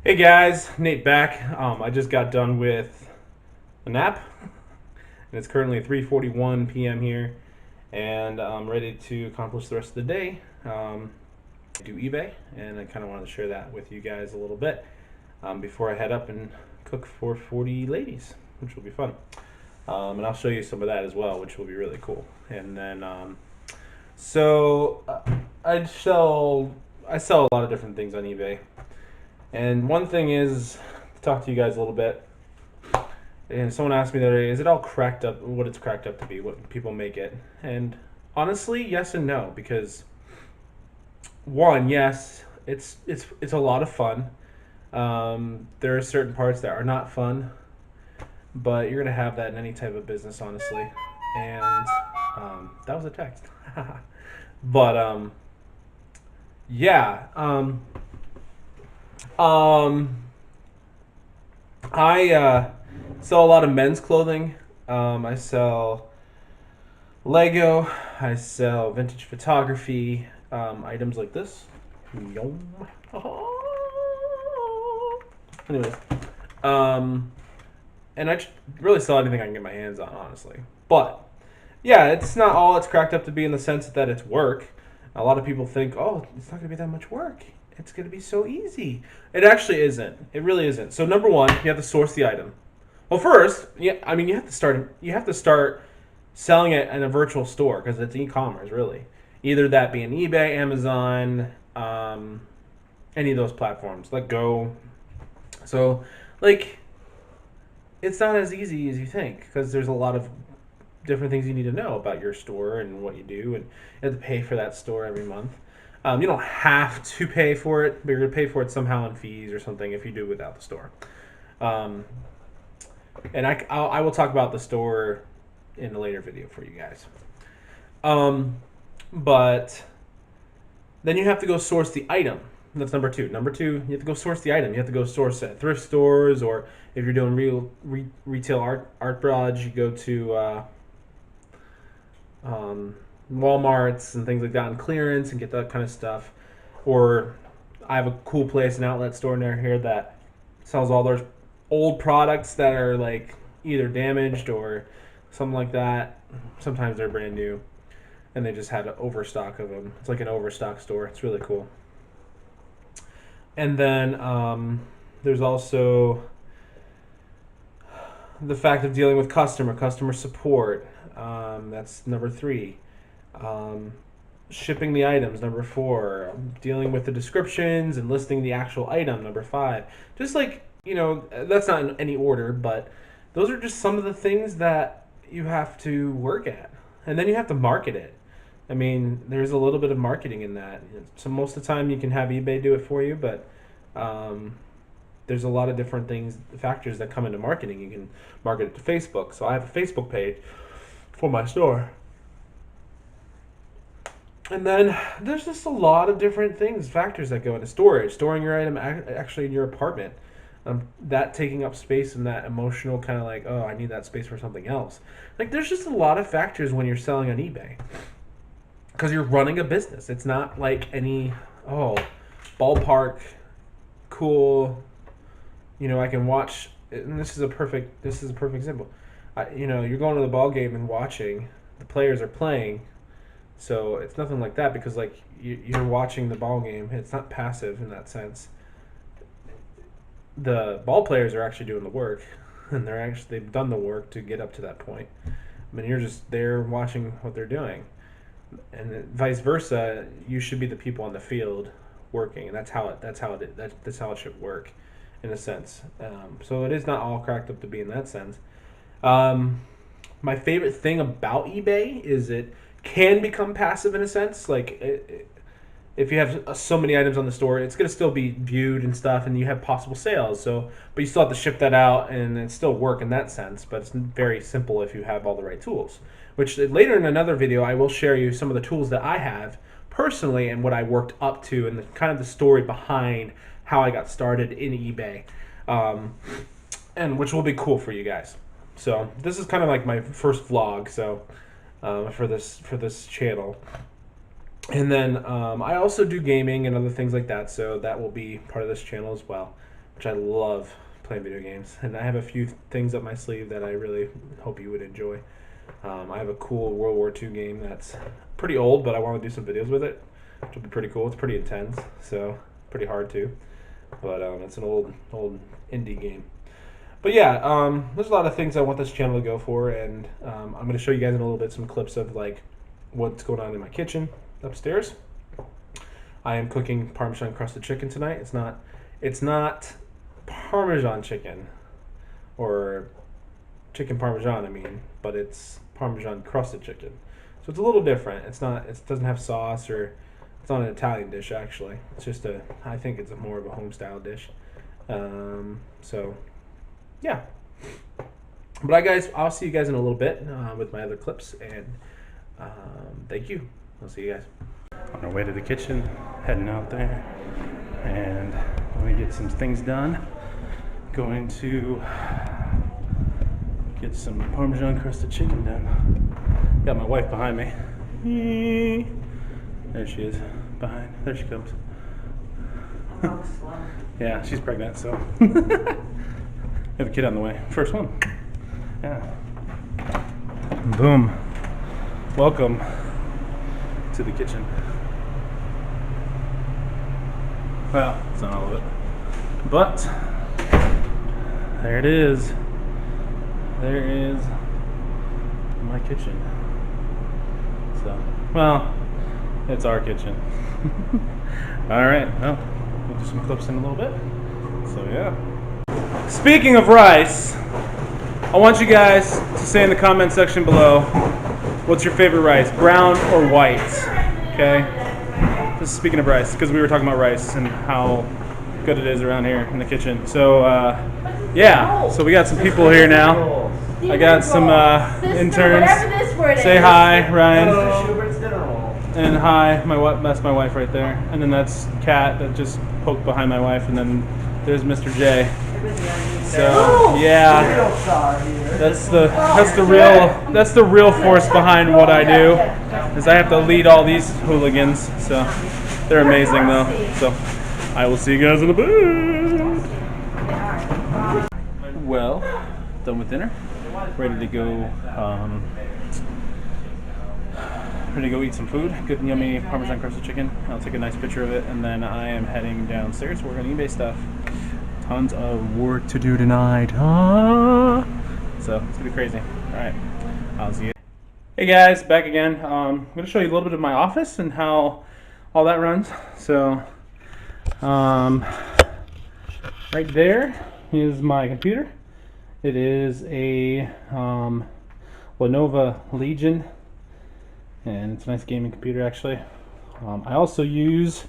Hey guys, Nate back. I just got done with a nap, and it's currently 3:41 p.m. here, and I'm ready to accomplish the rest of the day. I do eBay, and I kind of wanted to share that with you guys a little bit before I head up and cook for 40 ladies, which will be fun. And I'll show you some of that as well, which will be really cool. And then, so I sell a lot of different things on eBay. And one thing is, to talk to you guys a little bit, and someone asked me the other day, is it all cracked up, what it's cracked up to be, what people make it? And honestly, yes and no, because one, yes, it's a lot of fun. There are certain parts that are not fun, but you're gonna have that in any type of business, honestly. And that was a text. But yeah, um, I sell a lot of men's clothing. I sell Lego. I sell vintage photography, items like this. Yum. Anyways, um, and I really sell anything I can get my hands on, honestly. But yeah, it's not all it's cracked up to be in the sense that it's work. A lot of people think, oh, it's not going to be that much work. It's going to be so easy. It actually isn't. It really isn't. So number one, you have to source the item. Well, first, yeah, I mean, you have to start. You have to start selling it in a virtual store because it's e-commerce, really. Either that be an eBay, Amazon, any of those platforms, like Go. So, like, it's not as easy as you think because there's a lot of different things you need to know about your store and what you do, and you have to pay for that store every month. You don't have to pay for it, but you're going to pay for it somehow in fees or something if you do it without the store. Um, and I will talk about the store in a later video for you guys. Um, but then you have to go source the item. That's number two. Number two, you have to go source the item. You have to go source it at thrift stores, or if you're doing retail art barrage, you go to Walmarts and things like that on clearance and get that kind of stuff. Or I have a cool place, an outlet store near here that sells all their old products that are like either damaged or something like that. Sometimes they're brand new and they just had an overstock of them. It's like an overstock store. It's really cool. And then there's also the fact of dealing with customer support. That's number three. Um, Shipping the items, number four. Dealing with the descriptions and listing the actual item, number five. Just like, that's not in any order, but those are just some of the things that you have to work at. And then you have to market it. I mean, there's a little bit of marketing in that. So most of the time you can have eBay do it for you, but there's a lot of different factors that come into marketing. You can market it to Facebook. So I have a Facebook page for my store. And then there's just a lot of different factors that go into storage. Storing your item actually in your apartment. That taking up space and that emotional kind of like, oh, I need that space for something else. Like, there's just a lot of factors when you're selling on eBay. Because you're running a business. It's not like any, ballpark, cool, I can watch, and this is a perfect example. You're going to the ball game and watching, the players are playing, so it's nothing like that because like you're watching the ball game. It's not passive in that sense. The ball players are actually doing the work, and they've done the work to get up to that point. I mean, you're just there watching what they're doing, and vice versa. You should be the people on the field working, and that's how it should work, in a sense. So it is not all cracked up to be in that sense. My favorite thing about eBay is it can become passive in a sense. Like if you have so many items on the store, it's going to still be viewed and stuff, and you have possible sales. So, but you still have to ship that out, and it still work in that sense. But it's very simple if you have all the right tools. Which later in another video, I will share you some of the tools that I have personally and what I worked up to, and kind of the story behind how I got started in eBay, and which will be cool for you guys. So this is kind of like my first vlog. So for this channel. And then I also do gaming and other things like that, so that will be part of this channel as well. which I love playing video games. And I have a few things up my sleeve that I really hope you would enjoy. I have a cool World War II game that's pretty old, but I want to do some videos with it, which will be pretty cool. It's pretty intense, so pretty hard too. But it's an old indie game. But yeah, there's a lot of things I want this channel to go for, and I'm going to show you guys in a little bit some clips of like what's going on in my kitchen upstairs. I am cooking Parmesan crusted chicken tonight. It's not Parmesan chicken or chicken Parmesan, I mean, but it's Parmesan crusted chicken. So it's a little different. It doesn't have sauce, or it's not an Italian dish actually. It's just I think it's more of a home style dish. So yeah. But guys, I'll see you guys in a little bit with my other clips, and thank you. I'll see you guys. On our way to the kitchen, heading out there, and I'm going to get some things done. Going to get some Parmesan crusted chicken done. Got my wife behind me. There she is, behind. There she comes. Yeah, she's pregnant, so. We have a kid on the way. First one. Yeah. Boom. Welcome to the kitchen. Well, it's not all of it. But there it is. There is my kitchen. So, well, it's our kitchen. Alright, well, we'll do some clips in a little bit. So yeah. Speaking of rice, I want you guys to say in the comment section below, what's your favorite rice, brown or white? Okay? This is speaking of rice, because we were talking about rice and how good it is around here in the kitchen. So, yeah, so we got some people here now. I got some interns. Say hi, Ryan. And hi, that's my wife right there. And then that's Kat that just poked behind my wife, and then there's Mr. J. So yeah, that's the real force behind what I do, is I have to lead all these hooligans. So they're amazing though. So I will see you guys in a bit. Well, done with dinner, ready to go. Ready to go eat some food. Good yummy Parmesan crusted chicken. I'll take a nice picture of it, and then I am heading downstairs to work on eBay stuff. Tons of work to do tonight. So it's gonna be crazy. Alright, I'll see you. Hey guys, back again. I'm gonna show you a little bit of my office and how all that runs. So right there is my computer. It is a Lenovo Legion, and it's a nice gaming computer actually. I also use,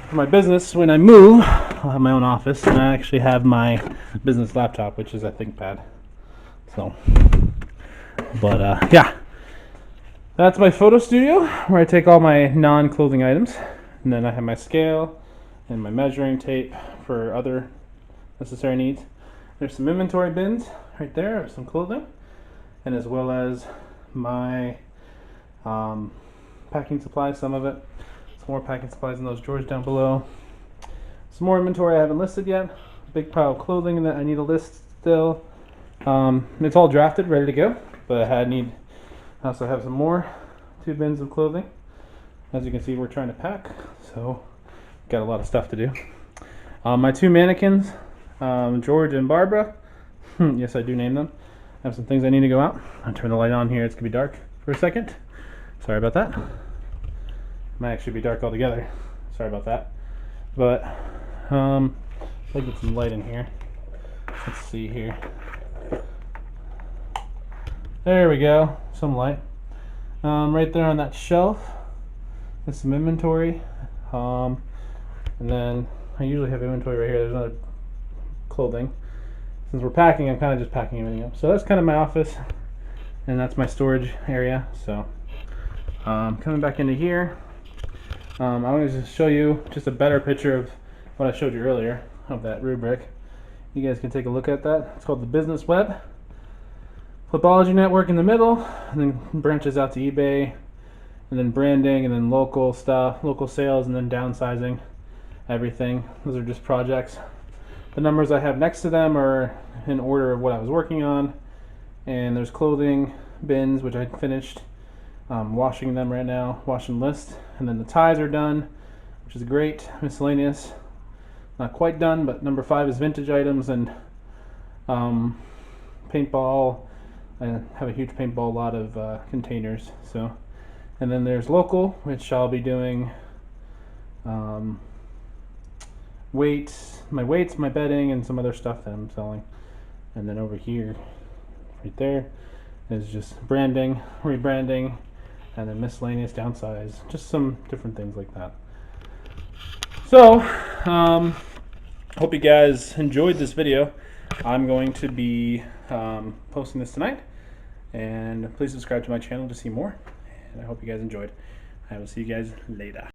for my business, when I move, I'll have my own office, and I actually have my business laptop, which is a ThinkPad. So, but yeah, that's my photo studio where I take all my non-clothing items, and then I have my scale and my measuring tape for other necessary needs. There's some inventory bins right there of some clothing, and as well as my packing supplies, some of it. Some more packing supplies in those drawers down below. Some more inventory I haven't listed yet. Big pile of clothing that I need to list still. It's all drafted, ready to go, but I also have some more 2 bins of clothing. As you can see, we're trying to pack, so got a lot of stuff to do. My 2 mannequins, George and Barbara. Yes, I do name them. I have some things I need to go out. I'll turn the light on here. It's gonna be dark for a second. Sorry about that. Might actually be dark altogether. Sorry about that. But I'll get some light in here. Let's see here. There we go. Some light. Right there on that shelf is some inventory. And then I usually have inventory right here. There's another clothing. Since we're packing, I'm kind of just packing everything up. So that's kind of my office, and that's my storage area. So coming back into here, I'm going to just show you just a better picture of what I showed you earlier of that rubric. You guys can take a look at that. It's called the Business Web. Flipology network in the middle, and then branches out to eBay, and then branding, and then local stuff, local sales, and then downsizing everything. Those are just projects. The numbers I have next to them are in order of what I was working on. And there's clothing bins, which I finished washing them right now, washing list. And then the ties are done, which is great. Miscellaneous, not quite done, but number 5 is vintage items and paintball. I have a huge paintball lot of containers. So, and then there's local, which I'll be doing weights, my bedding, and some other stuff that I'm selling. And then over here, right there, is just branding, rebranding, and then miscellaneous downsize, just some different things like that. So, hope you guys enjoyed this video. I'm going to be posting this tonight, and please subscribe to my channel to see more. And I hope you guys enjoyed. I will see you guys later.